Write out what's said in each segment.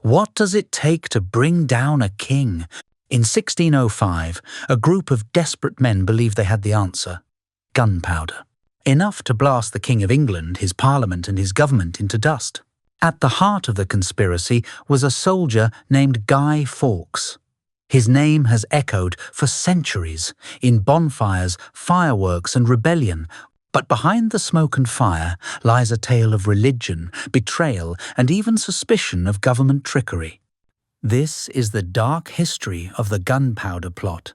What does it take to bring down a king? In 1605, a group of desperate men believed they had the answer: gunpowder. Enough to blast the King of England, his parliament and his government into dust. At the heart of the conspiracy was a soldier named Guy Fawkes. His name has echoed for centuries in bonfires, fireworks and rebellion, but behind the smoke and fire lies a tale of religion, betrayal and even suspicion of government trickery. This is the dark history of the Gunpowder Plot.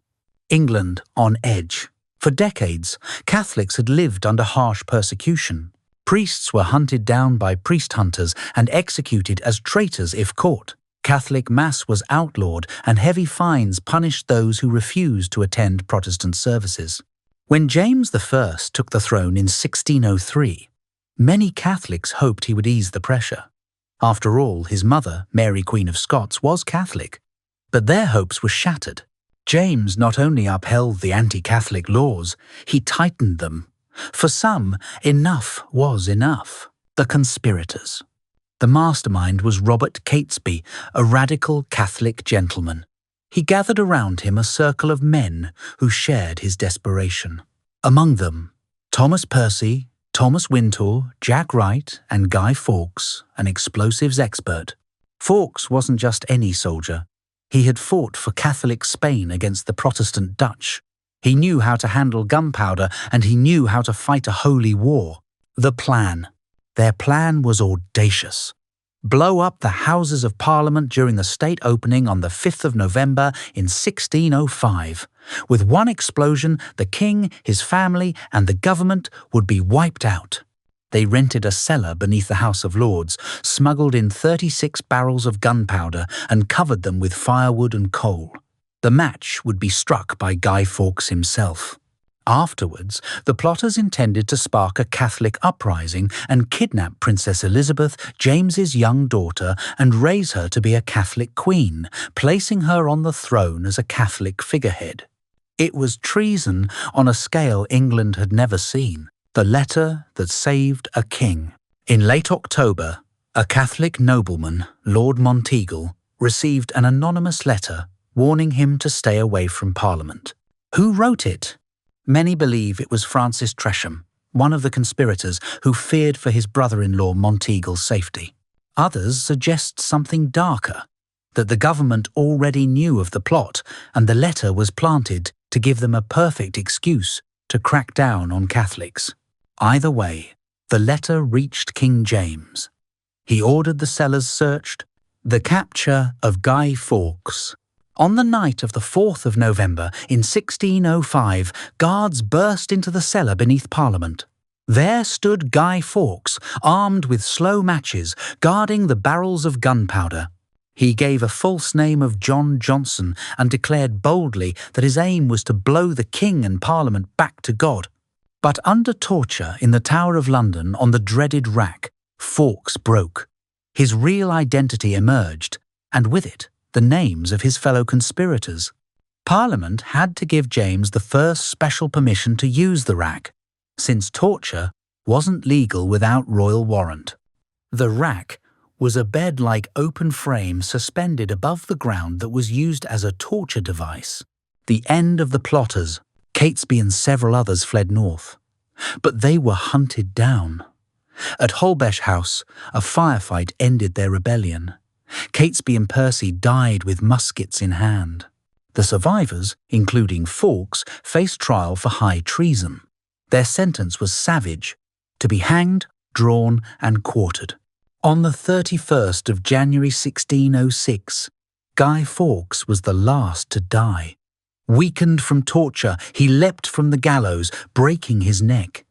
England on edge. For decades, Catholics had lived under harsh persecution. Priests were hunted down by priest hunters and executed as traitors if caught. Catholic Mass was outlawed and heavy fines punished those who refused to attend Protestant services. When James I took the throne in 1603, many Catholics hoped he would ease the pressure. After all, his mother, Mary Queen of Scots, was Catholic. But their hopes were shattered. James not only upheld the anti-Catholic laws, he tightened them. For some, enough was enough. The conspirators. The mastermind was Robert Catesby, a radical Catholic gentleman. He gathered around him a circle of men who shared his desperation. Among them, Thomas Percy, Thomas Wintour, Jack Wright, and Guy Fawkes, an explosives expert. Fawkes wasn't just any soldier. He had fought for Catholic Spain against the Protestant Dutch. He knew how to handle gunpowder, and he knew how to fight a holy war. The plan. Their plan was audacious. Blow up the Houses of Parliament during the state opening on the 5th of November in 1605. With one explosion, the king, his family, and the government would be wiped out. They rented a cellar beneath the House of Lords, smuggled in 36 barrels of gunpowder, and covered them with firewood and coal. The match would be struck by Guy Fawkes himself. Afterwards, the plotters intended to spark a Catholic uprising and kidnap Princess Elizabeth, James's young daughter, and raise her to be a Catholic queen, placing her on the throne as a Catholic figurehead. It was treason on a scale England had never seen. The letter that saved a king. In late October, a Catholic nobleman, Lord Monteagle, received an anonymous letter warning him to stay away from Parliament. Who wrote it? Many believe it was Francis Tresham, one of the conspirators who feared for his brother-in-law Monteagle's safety. Others suggest something darker, that the government already knew of the plot and the letter was planted to give them a perfect excuse to crack down on Catholics. Either way, the letter reached King James. He ordered the cellars searched. The capture of Guy Fawkes. On the night of the 4th of November in 1605, guards burst into the cellar beneath Parliament. There stood Guy Fawkes, armed with slow matches, guarding the barrels of gunpowder. He gave a false name of John Johnson and declared boldly that his aim was to blow the King and Parliament back to God. But under torture in the Tower of London on the dreaded rack, Fawkes broke. His real identity emerged, and with it, the names of his fellow conspirators. Parliament had to give James the first special permission to use the rack, since torture wasn't legal without royal warrant. The rack was a bed-like open frame suspended above the ground that was used as a torture device. The end of the plotters, Catesby and several others fled north. But they were hunted down. At Holbesh House, a firefight ended their rebellion. Catesby and Percy died with muskets in hand. The survivors, including Fawkes, faced trial for high treason. Their sentence was savage, to be hanged, drawn and quartered. On the 31st of January 1606, Guy Fawkes was the last to die. Weakened from torture, he leapt from the gallows, breaking his neck.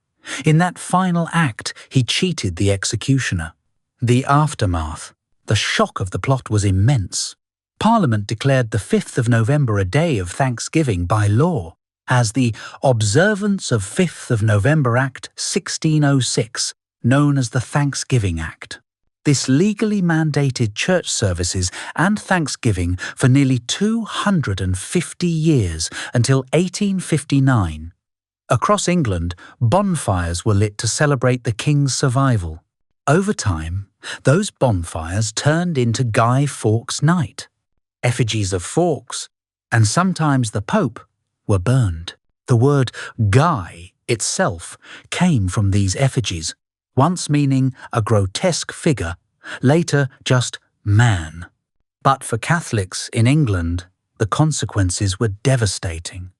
In that final act, he cheated the executioner. The aftermath. The shock of the plot was immense. Parliament declared the 5th of November a day of thanksgiving by law, as the Observance of 5th of November Act 1606, known as the Thanksgiving Act. This legally mandated church services and Thanksgiving for nearly 250 years until 1859. Across England, bonfires were lit to celebrate the King's survival. Over time, those bonfires turned into Guy Fawkes Night. Effigies of Fawkes, and sometimes the Pope, were burned. The word Guy itself came from these effigies, once meaning a grotesque figure, later just man. But for Catholics in England, the consequences were devastating.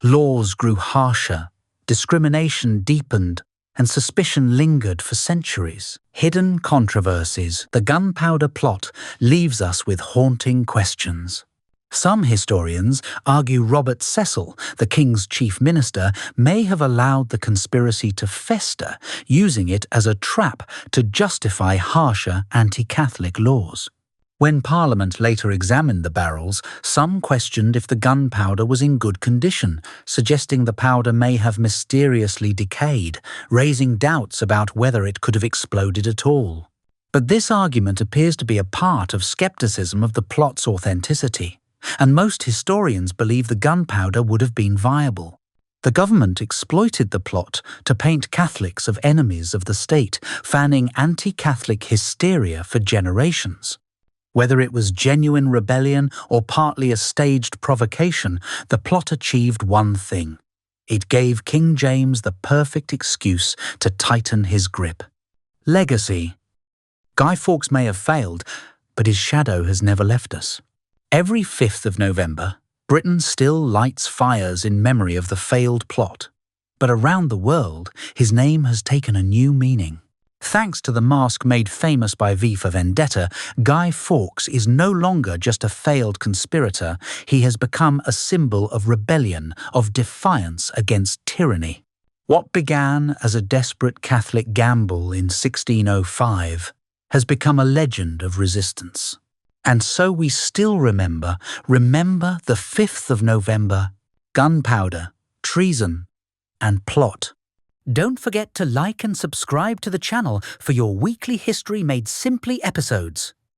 Laws grew harsher, discrimination deepened, and suspicion lingered for centuries. Hidden controversies, the Gunpowder Plot, leaves us with haunting questions. Some historians argue Robert Cecil, the king's chief minister, may have allowed the conspiracy to fester, using it as a trap to justify harsher anti-Catholic laws. When Parliament later examined the barrels, some questioned if the gunpowder was in good condition, suggesting the powder may have mysteriously decayed, raising doubts about whether it could have exploded at all. But this argument appears to be a part of skepticism of the plot's authenticity, and most historians believe the gunpowder would have been viable. The government exploited the plot to paint Catholics as enemies of the state, fanning anti-Catholic hysteria for generations. Whether it was genuine rebellion or partly a staged provocation, the plot achieved one thing. It gave King James the perfect excuse to tighten his grip. Legacy. Guy Fawkes may have failed, but his shadow has never left us. Every 5th of November, Britain still lights fires in memory of the failed plot. But around the world, his name has taken a new meaning. Thanks to the mask made famous by V for Vendetta, Guy Fawkes is no longer just a failed conspirator. He has become a symbol of rebellion, of defiance against tyranny. What began as a desperate Catholic gamble in 1605 has become a legend of resistance. And so we still remember the 5th of November, gunpowder, treason, and plot. Don't forget to like and subscribe to the channel for your weekly History Made Simply episodes.